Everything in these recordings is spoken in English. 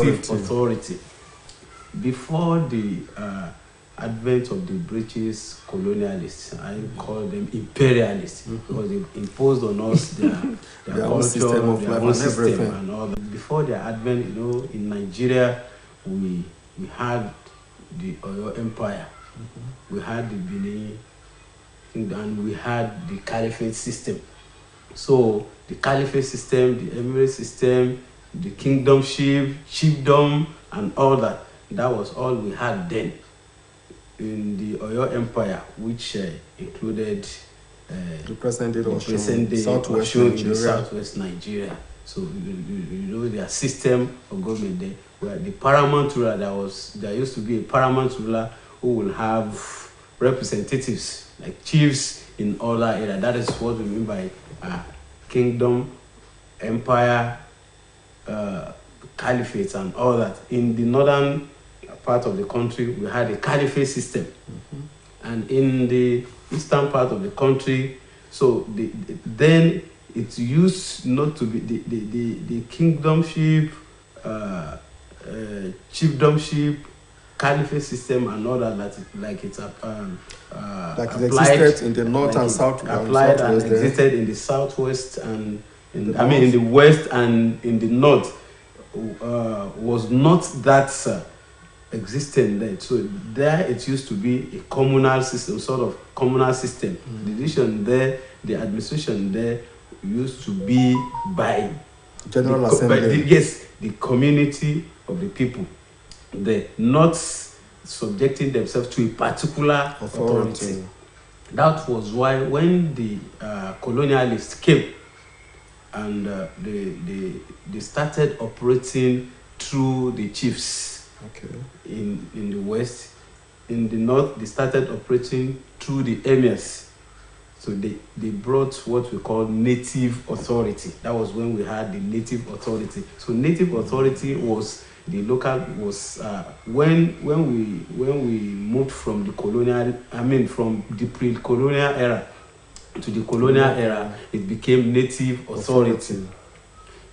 authority. Before the advent of the British colonialists, I call them imperialists, because they imposed on us their their culture, own system of their life own and system everything. and all that. Before their advent, in Nigeria, we had the Oyo Empire, we had the Benin, and we had the Caliphate system. So the Caliphate system, the Emirate system, the kingdomship, chiefdom, and all that. That was all we had then in the Oyo Empire, which included The present day Southwest Nigeria. in the Southwest Nigeria. So you know their system of government there, where the paramount ruler, there used to be a paramount ruler who will have representatives like chiefs in other areas. That is what we mean by kingdom, empire, caliphate, and all that. In the northern part of the country, we had a caliphate system, and in the eastern part of the country, so then it used not to be the kingdomship, chiefdomship, caliphate system, and all that. Like it existed in the north and south. Applied and existed in the southwest and in the west and in the north. Was not that existent there. So there it used to be a communal system, sort of communal system. The decision there, the administration there used to be by General Assembly. The community of the people. They're not subjecting themselves to a particular authority. That was why when the colonialists came and they started operating through the chiefs. In the west, in the north, they started operating through the emirs. So they brought what we call native authority. That was when we had the native authority. So native authority was the local, was when we moved from the colonial, from the pre-colonial era to the colonial era, it became native authority.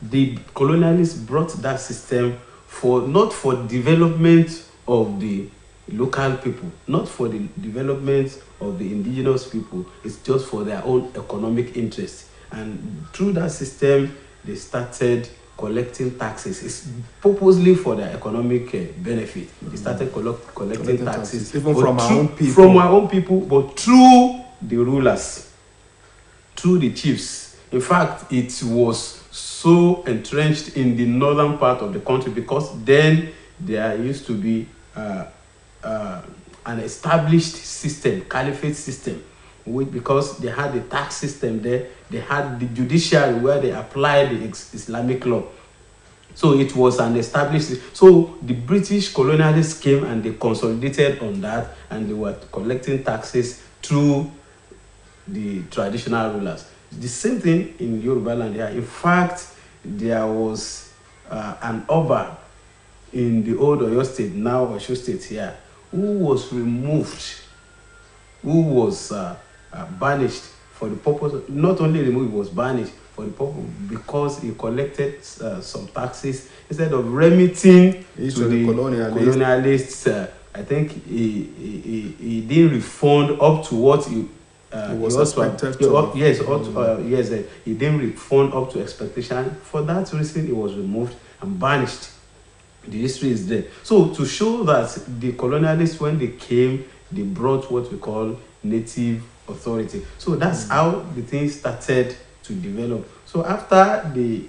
The colonialists brought that system not for development of the local people, not for the development of the indigenous people. It's just for their own economic interest. And through that system, they started collecting taxes. It's purposely for their economic benefit. They started collecting taxes, even from our own people. From our own people, but through the rulers, through the chiefs. In fact, it was so entrenched in the northern part of the country because then there used to be an established system, caliphate system, because they had the tax system there, they had the judiciary where they applied the Islamic law. So it was an established. So the British colonialists came and they consolidated on that, and they were collecting taxes through the traditional rulers. The same thing in Yoruba land here. In fact, there was an Oba in the old Oyo state, now Osho state here, who was removed, who was banished for the purpose, not only removed, he was banished for the purpose because he collected some taxes instead of remitting to the colonialists. I think he didn't refund up to what he was expected to. Yes, he didn't refund up to expectation. For that reason, he was removed and banished. The history is there. So to show that the colonialists, when they came, they brought what we call native authority. So that's how the thing started to develop. So after the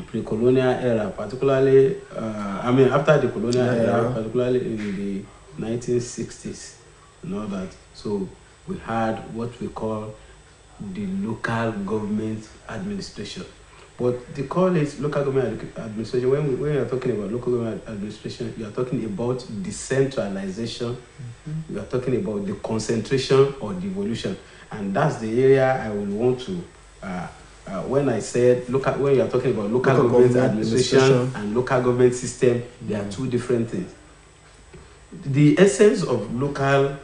pre-colonial era, particularly, after the colonial era, particularly in the 1960s and all that, so we had what we call the local government administration. But they call it local government administration. When we are talking about local government administration, you are talking about decentralization. You are talking about the concentration or devolution. And that's the area I would want to, when I said, when you are talking about local government administration and local government system, they are two different things. The essence of local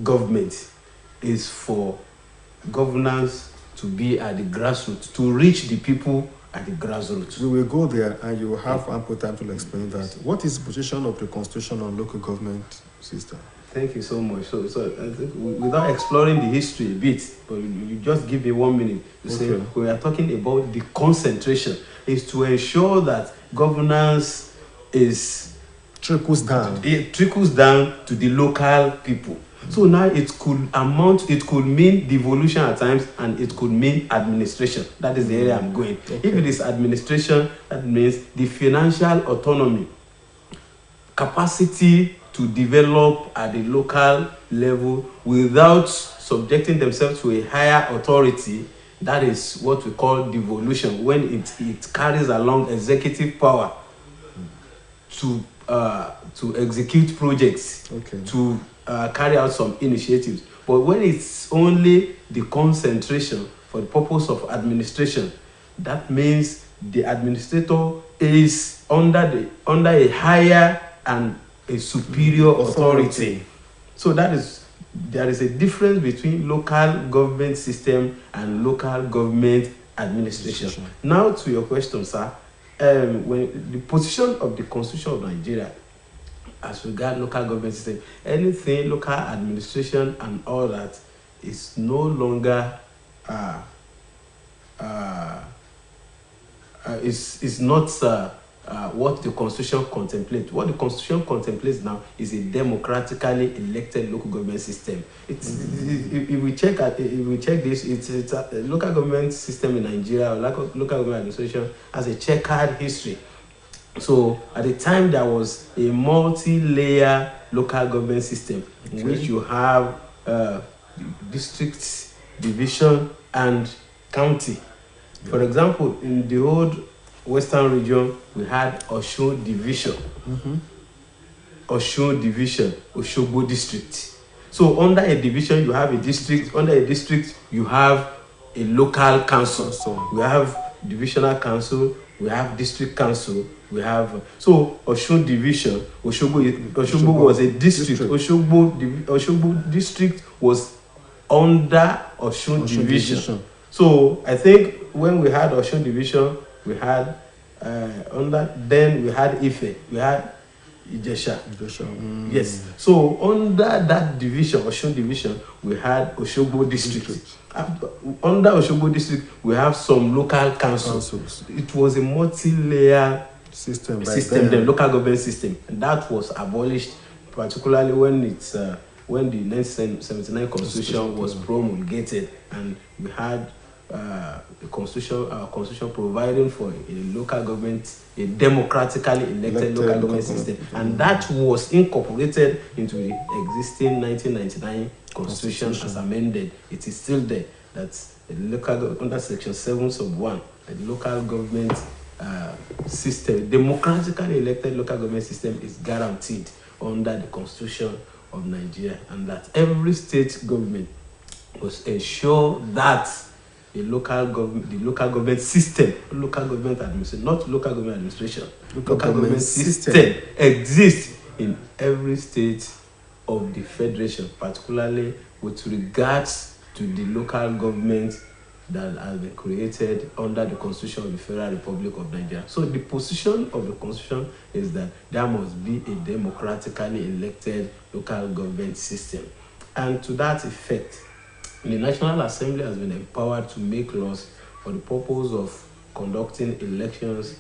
government is for governance to be at the grassroots, to reach the people at the grassroots. We will go there, and you will have ample time to explain that. What is the position of the Constitution on local government system? Thank you so much. So I think without exploring the history a bit, but you just give me 1 minute to say we are talking about the concentration is to ensure that governance trickles down. It trickles down to the local people. So now it could mean devolution at times, and it could mean administration. That is the area I'm going. If it is administration, that means the financial autonomy, capacity to develop at the local level without subjecting themselves to a higher authority. That is what we call devolution, when it carries along executive power to execute projects, to carry out some initiatives. But when it's only the concentration for the purpose of administration, that means the administrator is under a higher and a superior authority. So there is a difference between local government system and local government administration. Now to your question, sir, when the position of the Constitution of Nigeria as regard local government system, anything local administration and all that is no longer is not what the Constitution contemplates. What the Constitution contemplates now is a democratically elected local government system. If we check this, it's a local government system in Nigeria, or local government administration has a checkered history. So at the time there was a multi-layer local government system in which you have district, division, and county. For example, in the old Western region, we had Osun Division, Osun Division, Osogbo District. So under a division, you have a district. Under a district, you have a local council. So we have divisional council, we have district council, we have Osun Division, Osogbo was a district. Osogbo District was under Osun Division. So I think when we had Osun Division, we had then we had Ife, we had Ijesha. Yes. So under that division, Osun Division, we had Osogbo District. Under Osogbo District, we have some local councils. It was a multi-layer system, the local government system, and that was abolished, particularly when when the 1979 Constitution was promulgated, and we had our constitution providing for a local government, a democratically elected local government system, and that was incorporated into the existing 1999 Constitution as amended. It is still there. That's under Section 7 sub 1, the local government system, democratically elected local government system, is guaranteed under the Constitution of Nigeria, and that every state government must ensure that the local government system, local government administration, not local government administration, local government system exists in every state of the federation, particularly with regards to the local government that has been created under the Constitution of the Federal Republic of Nigeria. So the position of the Constitution is that there must be a democratically elected local government system. And to that effect, the National Assembly has been empowered to make laws for the purpose of conducting elections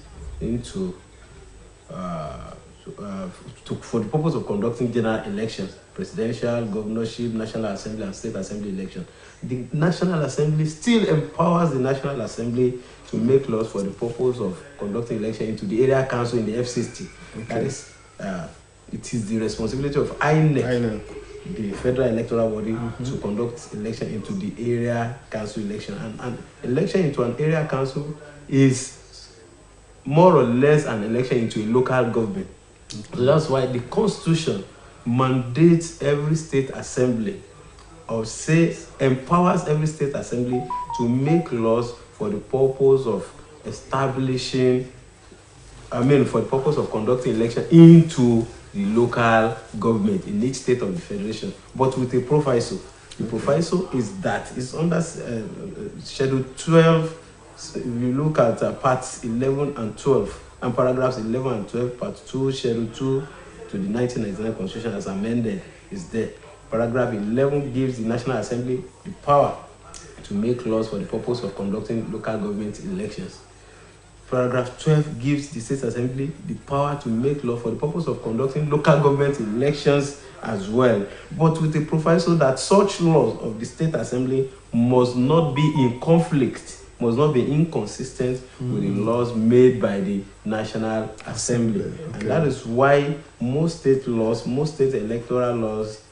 for the purpose of conducting general elections, presidential, governorship, National Assembly, and State Assembly elections. The National Assembly still empowers the National Assembly to make laws for the purpose of conducting elections into the area council in the F60. That is, it is the responsibility of INEC, the Federal Electoral Body, to conduct election into the area council election. And election into an area council is more or less an election into a local government. So that's why the Constitution mandates every state assembly, or empowers every state assembly to make laws for the purpose of for the purpose of conducting election into the local government in each state of the federation, but with a proviso. The proviso is that it's under Schedule 12 So if you look at parts 11 and 12, and paragraphs 11 and 12, part 2, schedule 2 to the 1999 Constitution as amended is there. Paragraph 11 gives the National Assembly the power to make laws for the purpose of conducting local government elections. Paragraph 12 gives the State Assembly the power to make law for the purpose of conducting local government elections as well, but with a proviso that such laws of the State Assembly must not be in conflict, must not be inconsistent with the laws made by the National Assembly. Okay. And that is why most state laws, most state electoral laws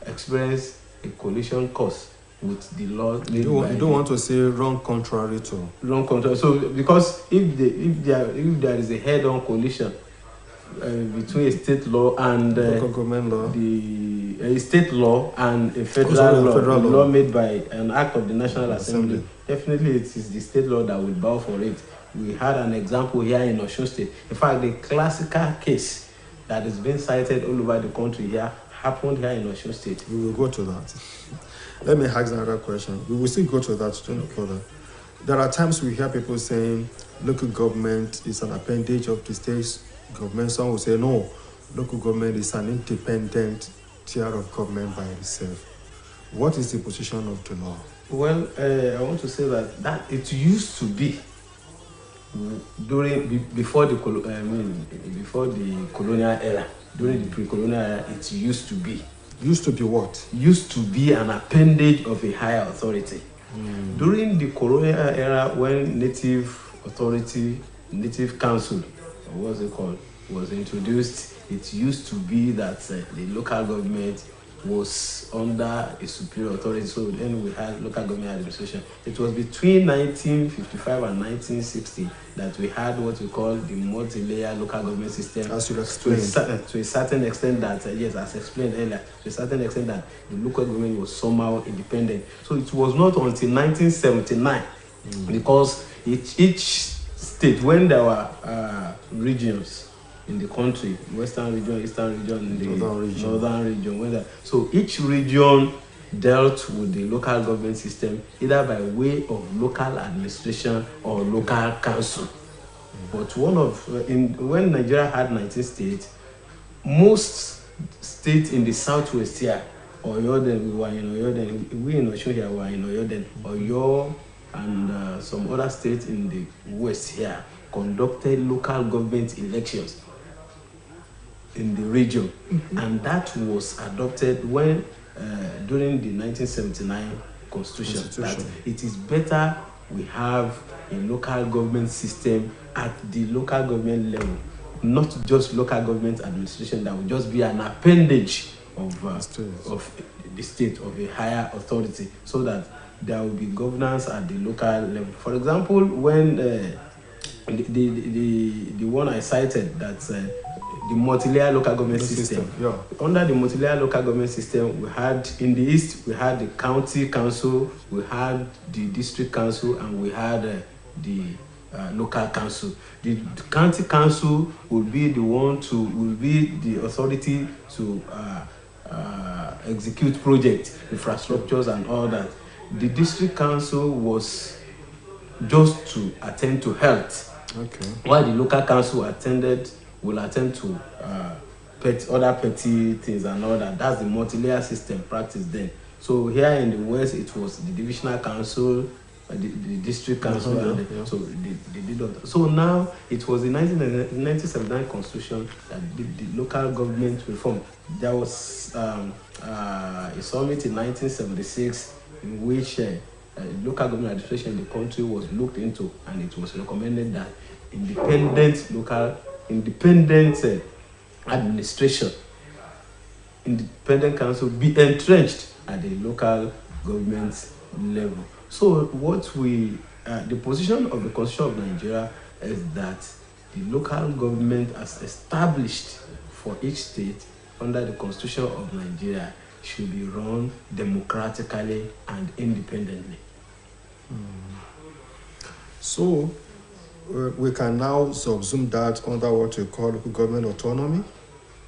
experience a collision course with the laws made by you don't want to say wrong contrary to. wrong control. So because if there is a head-on collision between a state law and Local government law. a state law and a federal law made by an act of the National Assembly, definitely it is the state law that will bow for it. We had an example here in Osun State. In fact, the classical case that is being cited all over the country here happened here in Osun State. We will go to that. Let me ask another question. We will still go to that further. There are times we hear people saying local government is an appendage of the state government. Some will say no, local government is an independent tier of government by itself. What is the position of the law? Well, I want to say that it used to be before the colonial era. During the pre-colonial era, it used to be. Used to be what? Used to be an appendage of a higher authority. During the colonial era, when native authority, native council, or what's it called, was introduced, it used to be that the local government was under a superior authority. So then we had local government administration. It was between 1955 and 1960 that we had what we call the multi-layer local government system. As you explained. To a certain extent that, yes, as explained earlier, to a certain extent that the local government was somehow independent. So it was not until 1979, because each state, when there were regions in the country, western region, eastern region, and the northern region. So each region dealt with the local government system either by way of local administration or local council. But when Nigeria had 19 states, most states in the southwest here, Oyo then, we were in Oyo then, we in Osun here were in Oyo then, Oyo and some other states in the west here conducted local government elections in the region, and that was adopted when during the 1979 constitution. That it is better we have a local government system at the local government level, not just local government administration that will just be an appendage of the state, of a higher authority, so that there will be governance at the local level. For example, when the one I cited, that's the multi-layer local government system. Yeah. Under the multi-layer local government system, we had in the east, we had the county council, we had the district council, and we had the local council. The county council will be the authority to execute projects, infrastructures, and all that. The district council was just to attend to health. Okay. While the local council will attend to other petty things and all that. That's the multi-layer system practiced then. So here in the West, it was the divisional council, the district council, so they did all that. So now it was the 1979 constitution that did the local government reform. There was a summit in 1976 in which local government administration in the country was looked into, and it was recommended that independent administration, independent council be entrenched at the local government level. So the position of the Constitution of Nigeria is that the local government as established for each state under the Constitution of Nigeria should be run democratically and independently. So we can now subsume that under what we call local government autonomy?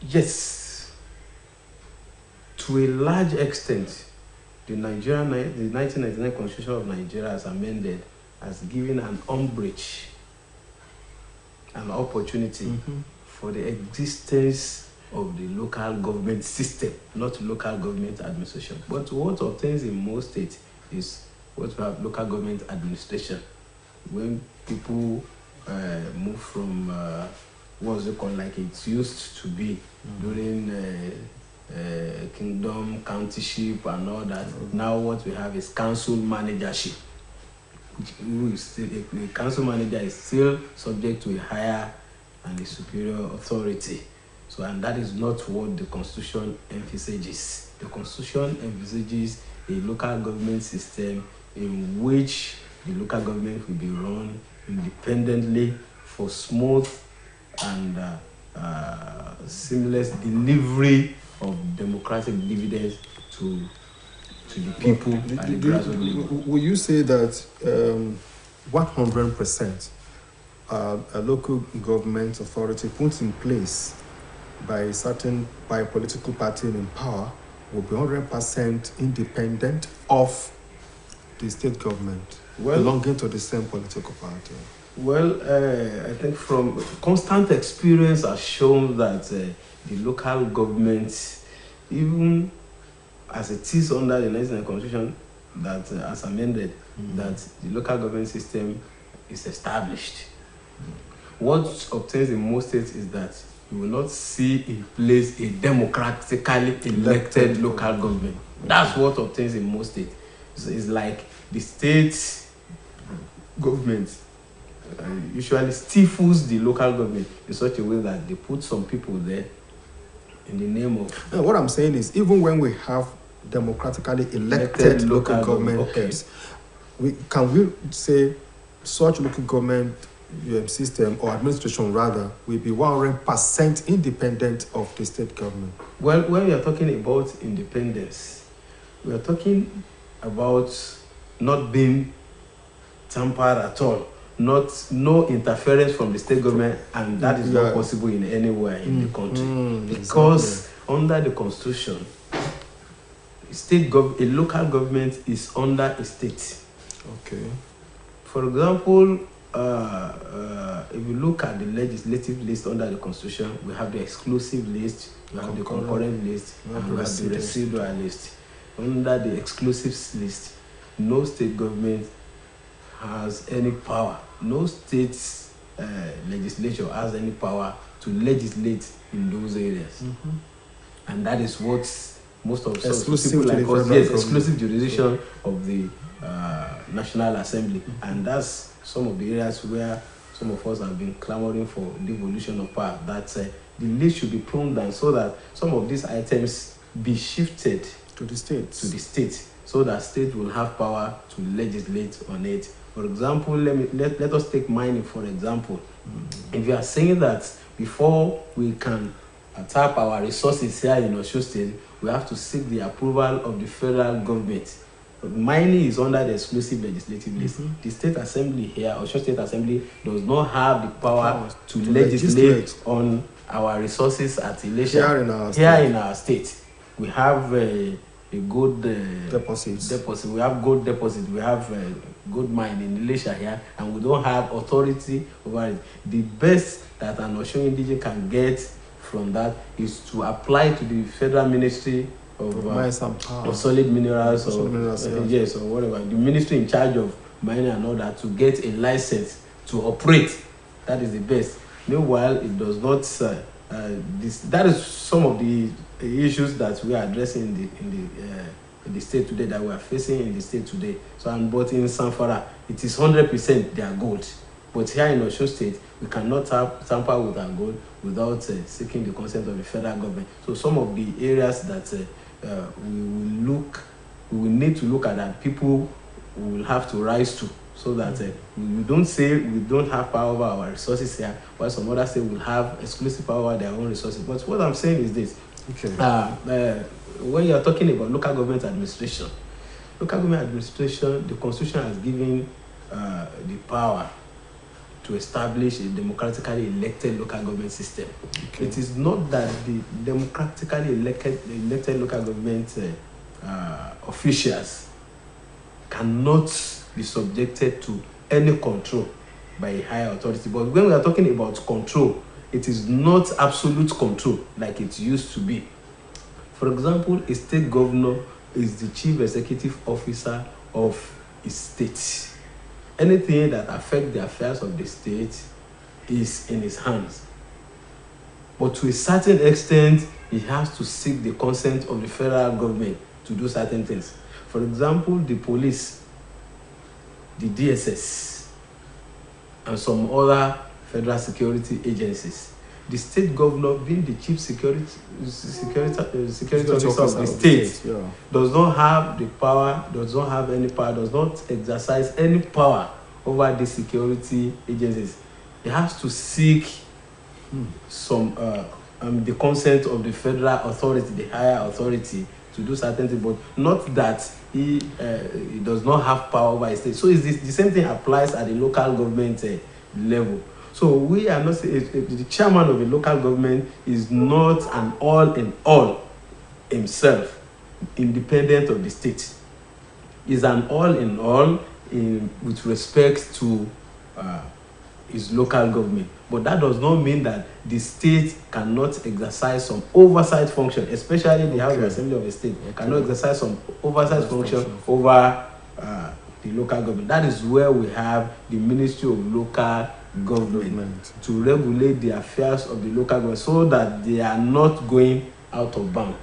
Yes. To a large extent, the 1999 Constitution of Nigeria, as amended, has given an umbrage, an opportunity for the existence of the local government system, not local government administration. But what obtains in most states is what we have local government administration. When people move from what's it called, like it used to be during kingdom, countyship, and all that. Now what we have is council managership. The council manager is still subject to a higher and a superior authority. So, and that is not what the Constitution envisages. The Constitution envisages a local government system in which the local government will be run independently for smooth and seamless delivery of democratic dividends to the people at the grassroots level. Will you say that 100% a local government authority put in place by a political party in power will be 100% independent of the state government belonging to the same political party? Well, I think from constant experience has shown that the local government, even as it is under the 1999 Constitution that as amended, that the local government system is established. What obtains in most states is that you will not see in place a democratically elected local government. That's what obtains in most states. So it's like the state government usually stifles the local government in such a way that they put some people there in the name of... Now, what I'm saying is, even when we have democratically elected local government heads, can we say such local government system or administration rather will be 100% independent of the state government? Well, when we are talking about independence, we are talking about not being tampered at all, no interference from the state government, and that is not possible in anywhere in the country, because under the Constitution, a local government is under a state. Okay. For example, if you look at the legislative list under the Constitution, we have the exclusive list, we have the concurrent list, and we have the residual list. Under the exclusive list, no state government has any power. No state legislature has any power to legislate in those areas. And that is what most of people like us, exclusive jurisdiction of the National Assembly. And that's some of the areas where some of us have been clamoring for devolution of power, that the list should be pruned down so that some of these items be shifted to the state, so that state will have power to legislate on it. For example, let us take mining for example. If you are saying that before we can tap our resources here in Osun State, we have to seek the approval of the federal government. Mining is under the exclusive legislative list. The state assembly here, Osun State Assembly, does not have the power to legislate on our resources at Ilesha. Here in our state, we have a good deposit. We have gold deposit. We have gold mine in Ilesha here, and we don't have authority over it. The best that an Osun indigene can get from that is to apply to the Federal Ministry of solid minerals, yes, or whatever, the ministry in charge of mining and all that, to get a license to operate. That is the best. Meanwhile, it does not. That is some of the issues that we are addressing in the state today, that we are facing in the state today. So, but in Sanfara, it is 100% their gold. But here in Osun State, we cannot tamper with our gold without seeking the consent of the federal government. So, some of the areas that we will need to look at, that people will have to rise to, so that we don't say we don't have power over our resources here, while some others say we'll have exclusive power over their own resources. But what I'm saying is this: when you're talking about local government administration, the Constitution has given the power to establish a democratically elected local government system. It is not that the democratically elected local government officials cannot be subjected to any control by a higher authority. But when we are talking about control, it is not absolute control like it used to be. For example, a state governor is the chief executive officer of a state. Anything that affects the affairs of the state is in his hands. But to a certain extent, he has to seek the consent of the federal government to do certain things. For example, the police, the DSS, and some other federal security agencies. The state governor, being the chief security officer of the state, does not have the power, does not have any power, does not exercise any power over the security agencies. He has to seek the consent of the federal authority, the higher authority, to do certain things, but not that he does not have power over his state. So it's the same thing applies at the local government level. So we are not the chairman of a local government is not an all in all himself, independent of the state. Is an all in all with respect to his local government. But that does not mean that the state cannot exercise some oversight function, especially the House of Assembly of the state cannot exercise some oversight function over the local government. That is where we have the Ministry of Local Government to regulate the affairs of the local government so that they are not going out of bound.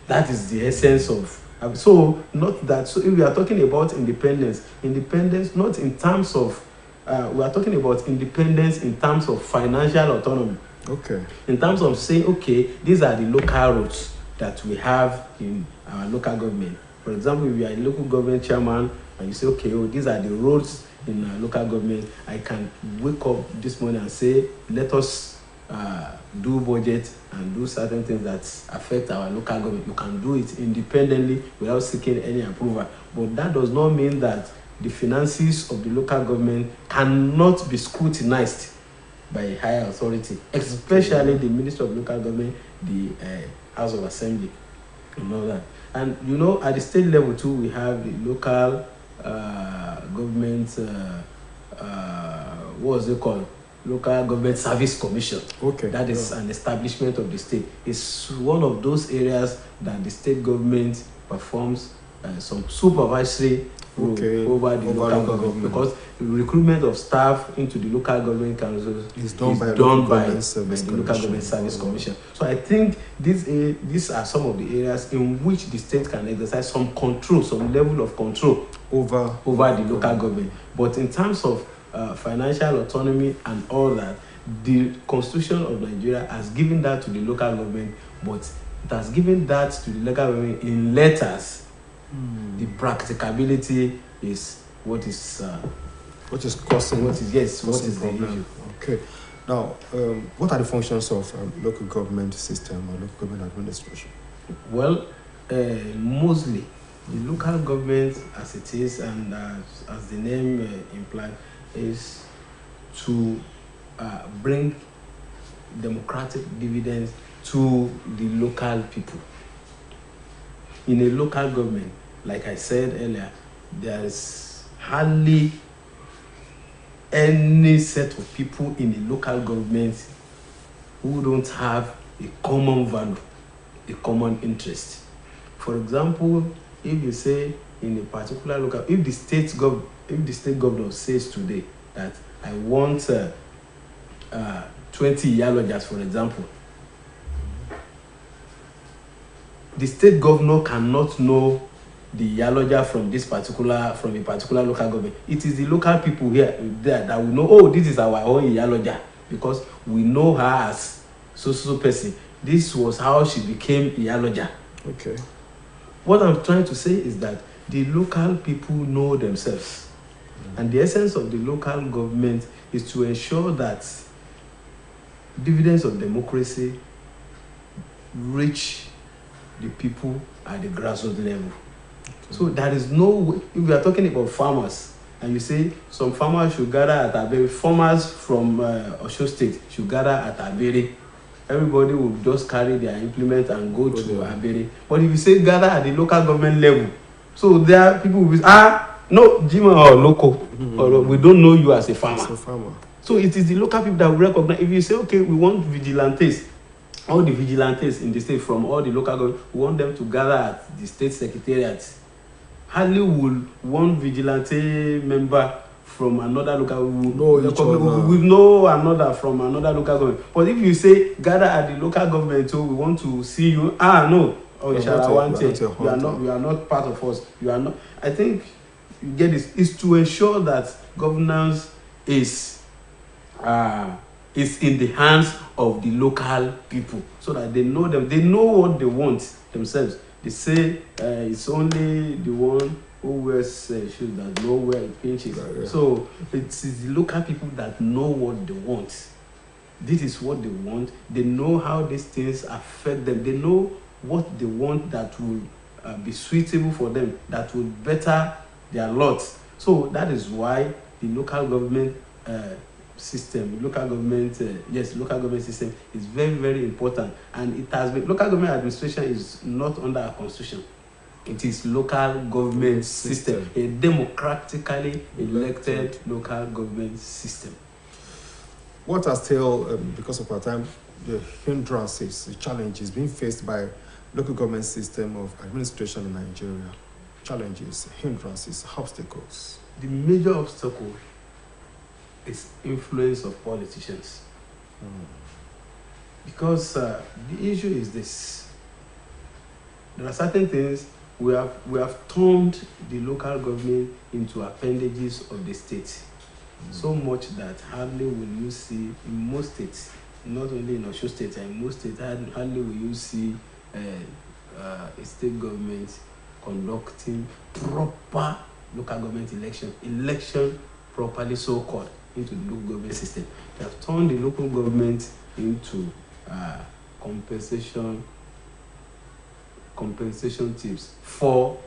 That is the essence of so if we are talking about independence not in terms of we are talking about independence in terms of financial autonomy. Okay. In terms of saying, okay, these are the local roads that we have in our local government. For example, if you are a local government chairman and you say, okay, these are the roads in our local government, I can wake up this morning and say, let us do budget and do certain things that affect our local government. You can do it independently without seeking any approval. But that does not mean that the finances of the local government cannot be scrutinized by a higher authority, especially the Ministry of Local Government, the House of Assembly, and all that. And at the state level too, we have the local government, what is it called? Local Government Service Commission. Okay. That is an establishment of the state. It's one of those areas that the state government performs some supervisory over the local government, because the recruitment of staff into the local government councils is done by the local government service commission. So I think these are some of the areas in which the state can exercise some control, some level of control over the local government. But in terms of financial autonomy and all that, the Constitution of Nigeria has given that to the local government, but it has given that to the local government in letters. The practicability is what is causing what is the issue. Okay. Now, what are the functions of local government system or local government administration? Well, mostly the local government, as it is and as the name implies, is to bring democratic dividends to the local people. In a local government, like I said earlier, there is hardly any set of people in a local government who don't have a common value, a common interest. For example, if you say in a particular local, if the state governor says today that I want 20 Iyalojas, for example, the state governor cannot know the Iyaloja from a particular local government. It is the local people there that will know, this is our own Iyaloja, because we know her as so person. This was how she became Iyaloja. Okay. What I'm trying to say is that the local people know themselves. And the essence of the local government is to ensure that dividends of democracy reach the people at the grassroots level. Okay. So there is no way, if we are talking about farmers, and you say some farmers should gather at Abere, farmers from Osun State should gather at Abere everybody will just carry their implement and go to Abere. But if you say gather at the local government level, so there are people will be, no, Jima or local, or we don't know you as a farmer. So it is the local people that will recognize. If you say, okay, we want vigilantes, all the vigilantes in the state from all the local government, we want them to gather at the state secretariat. Hardly will one vigilante member from another local we know another from another local government. But if you say gather at the local government, so we want to see you, no, you are not part of us. You are not. I think you get this is to ensure that governance is in the hands of the local people, so that they know them, they know what they want themselves. They say it's only the one who wears shoes that know where it pinches. Yeah. So it's the local people that know what they want. This is what they want. They know how these things affect them. They know what they want that will be suitable for them, that will better their lot. So that is why the local government system, local government system is very, very important. And it has been, local government administration is not under our constitution. It is local government system, a democratically elected local government system. What are still, because of our time, the hindrances, the challenges being faced by local government system of administration in Nigeria? Challenges, hindrances, obstacles. The major obstacle is influence of politicians. Because the issue is this: there are certain things we have turned the local government into appendages of the state, so much that hardly will you see in most states, not only in Osun State, in most states, hardly will you see a state government conducting proper local government election properly so called into the local government system. They have turned the local government into compensation tips for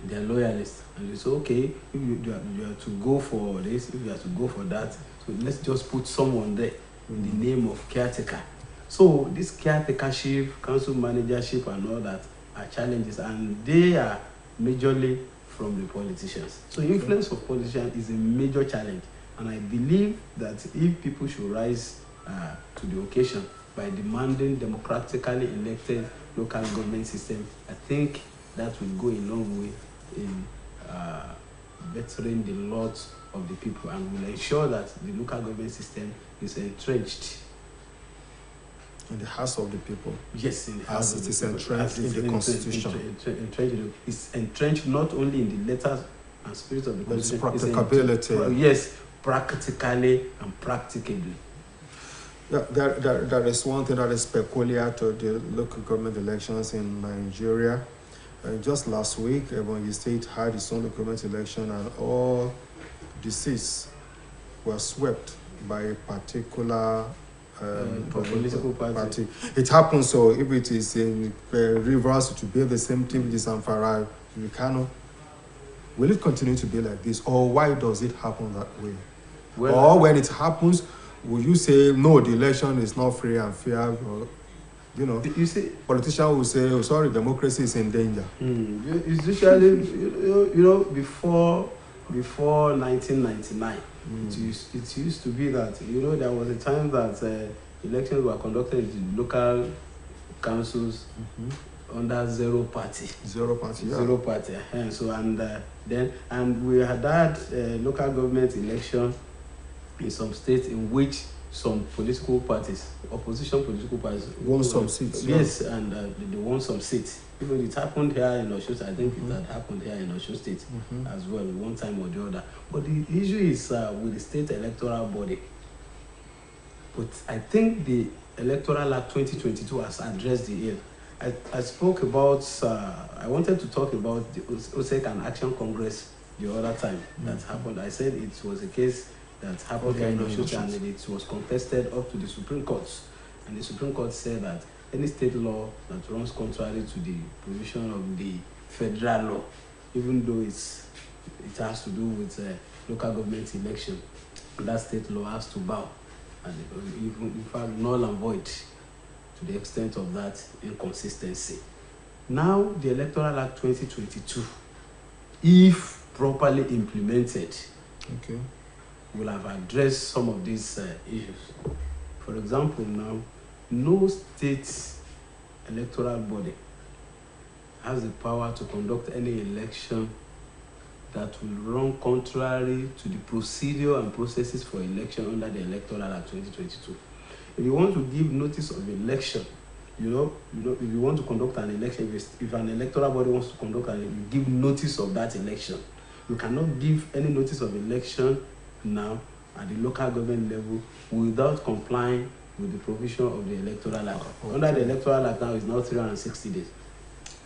their loyalists. And they say, okay, if you are to go for this, if you are to go for that, so let's just put someone there in the name of caretaker. So this caretakership, council managership and all that are challenges, and they are majorly from the politicians. So influence of politicians is a major challenge, and I believe that if people should rise to the occasion by demanding democratically elected local government system, I think that will go a long way in bettering the lot of the people, and will ensure that the local government system is entrenched in the hearts of the people. Yes, in the hearts of the people. Entrenched in the constitution. It's entrenched not only in the letters and spirit of the constitution. It's practicability. Yes, practically and practicably. Yeah, there is one thing that is peculiar to the local government elections in Nigeria. Just last week, Ebonyi State had its own local government election, and all the seats were swept by a particular political party. It happens, so if it is in Rivers, it will be the same thing. If it is Amfara, Kano. Will it continue to be like this, or why does it happen that way? Well, or when it happens, will you say no, the election is not free and fair? Or, you see, politicians will say, "Oh, sorry, democracy is in danger." It's usually, before 1999. It used to be that, there was a time that elections were conducted in local councils under zero party. Zero party, yeah. Zero party. So and we had local government election in some states in which some political parties, opposition political parties, won some seats. Yes, and they won some seats. Even it happened here in Osun State. I think it had happened here in Osun State as well, one time or the other. But the issue is with the state electoral body. But I think the Electoral Act 2022 has addressed the ill. I spoke about, I wanted to talk about the OSEC and Action Congress the other time that happened. I said it was a case that happened here in Osun State, and it was contested up to the Supreme Court. And the Supreme Court said that any state law that runs contrary to the provision of the federal law, even though it has to do with local government election, that state law has to bow, and even in fact null and void. to the extent of that inconsistency. Now, the Electoral Act 2022, if properly implemented, Okay. will have addressed some of these issues. For example, now, no state electoral body has the power to conduct any election that will run contrary to the procedure and processes for election under the Electoral Act 2022. If you want to give notice of election, if you want to conduct an election, if an electoral body wants to conduct an election, you give notice of that election. You cannot give any notice of election now at the local government level without complying with the provision of the Electoral Act. Okay. Under the Electoral Act now is now 360 days.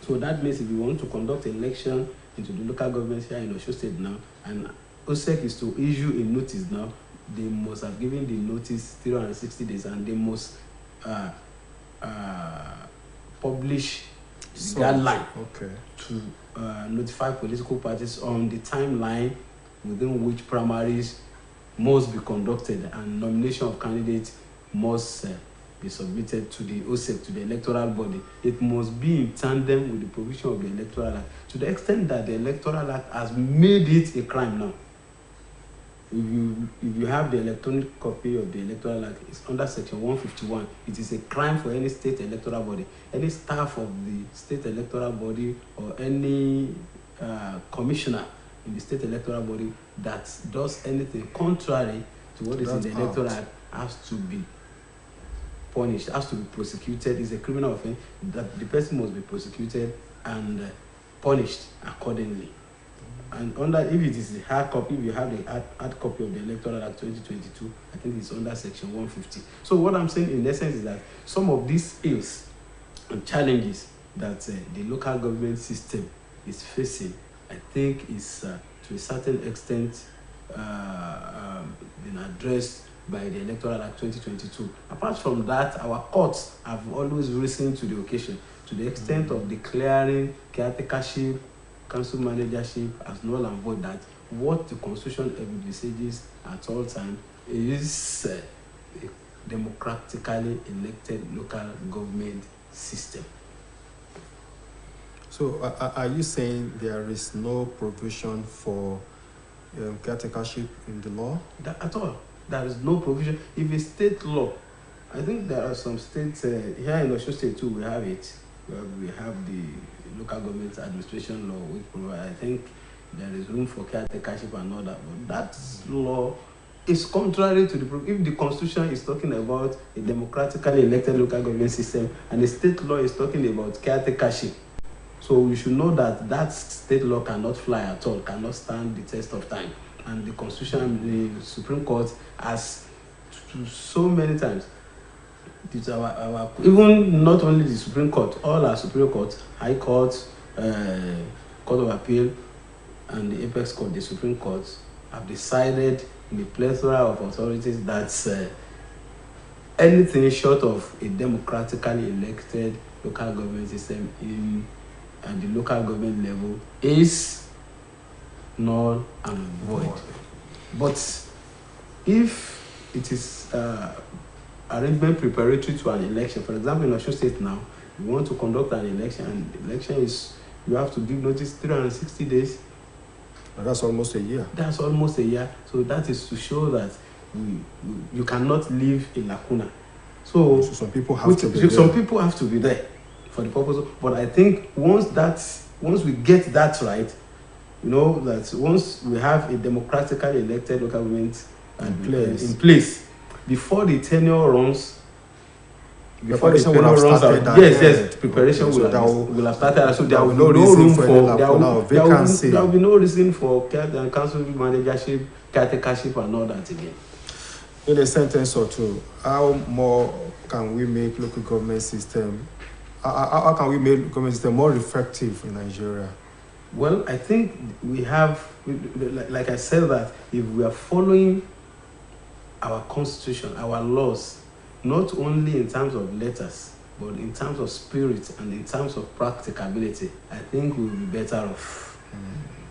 So that means if you want to conduct election into the local government here in Osun State now, and OSEC is to issue a notice now, they must have given the notice 360 days, and they must publish the guideline to notify political parties on the timeline within which primaries must be conducted, and nomination of candidates must be submitted to the OSEC, to the electoral body. It must be in tandem with the provision of the Electoral Act, to the extent that the Electoral Act has made it a crime now. If you have the electronic copy of the Electoral Act, it's under Section 151. It is a crime for any state electoral body, any staff of the state electoral body, or any commissioner in the state electoral body that does anything contrary to what is in the Electoral Act has to be punished, has to be prosecuted. It's a criminal offense that the person must be prosecuted and punished accordingly. And if it is the hard copy, if you have the hard copy of the Electoral Act 2022, I think it's under Section 150. So what I'm saying in essence is that some of these ills and challenges that the local government system is facing, I think is to a certain extent been addressed by the Electoral Act 2022. Apart from that, our courts have always risen to the occasion, to the extent of declaring caretakership, council managership as null and void, that what the Constitution envisages at all times is a democratically elected local government system. So are you saying there is no provision for caretakership in the law? At all. There is no provision. If a state law, I think there are some states, here in Osun State too, we have it. We have the local government administration law, which provide, I think there is room for caretakership and all that. But that law is contrary to if the Constitution is talking about a democratically elected local government system, and the state law is talking about caretakership. So we should know that that state law cannot fly at all, cannot stand the test of time. And the Constitution, the Supreme Court has so many times, even not only the Supreme Court, all our Supreme Court, High Court, Court of Appeal, and the Apex Court, the Supreme Court, have decided in a plethora of authorities that anything short of a democratically elected local government system at the local government level is null and void. But if it is arrangement preparatory to an election, for example, in Osun State now, you want to conduct an election, and the election is, you have to give notice 360 days. And that's almost a year. That's almost a year. So that is to show that you cannot leave a lacuna. So some people have to be there. Some people have to be there for the purpose of, but I think once we get that right, that once we have a democratically elected local government in place, before the tenure runs, preparation will have started. Preparation will have started. So there will be no room for vacancy. There will be no reason for council managership, caretakership, and all that again. In a sentence or two, how more can we make local government system? How can we make government system more effective in Nigeria? Well, I think we have, like I said, that if we are following our constitution, our laws, not only in terms of letters, but in terms of spirit and in terms of practicability, I think we'll be better off.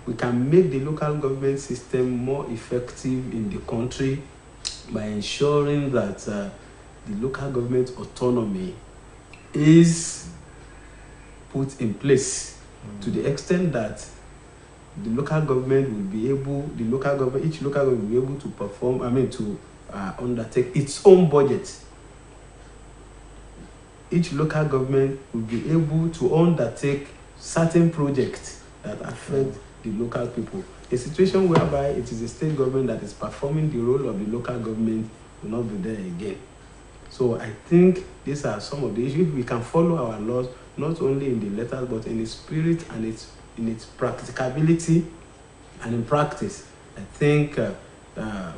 We can make the local government system more effective in the country by ensuring that the local government autonomy is put in place to the extent that the local government will be able, each local government will be able to perform, to undertake its own budget. Each local government will be able to undertake certain projects that affect the local people. A situation whereby it is the state government that is performing the role of the local government will not be there again. So I think these are some of the issues. We can follow our laws, not only in the letters, but in the spirit and in its practicability and in practice. I think we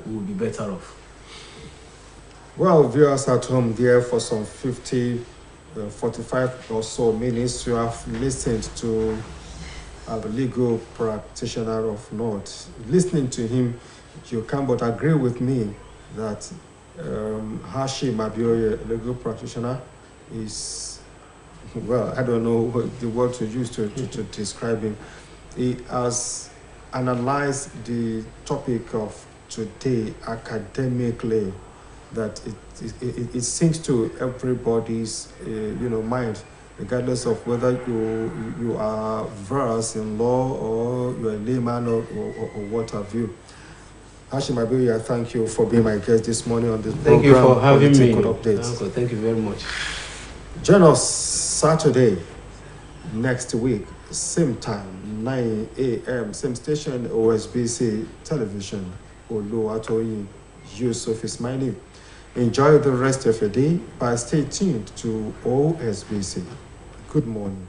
will be better off. Well, viewers at home, there for some 45 or so minutes, you have listened to a legal practitioner of North. Listening to him, you can but agree with me that Hashim Abioye, legal practitioner, is, well, I don't know what the word to use to describe him. He has analyzed the topic of today academically, that it sinks to everybody's mind, regardless of whether you are versed in law or you're a layman or what have you. Hashim Abioye, I thank you for being my guest this morning on this program. Thank you for having me. Updates. Thank you very much. Join us Saturday next week, same time, 9 a.m., same station, OSBC Television. Oluwatoyin Yusuf is my name. Enjoy the rest of your day, but stay tuned to OSBC. Good morning.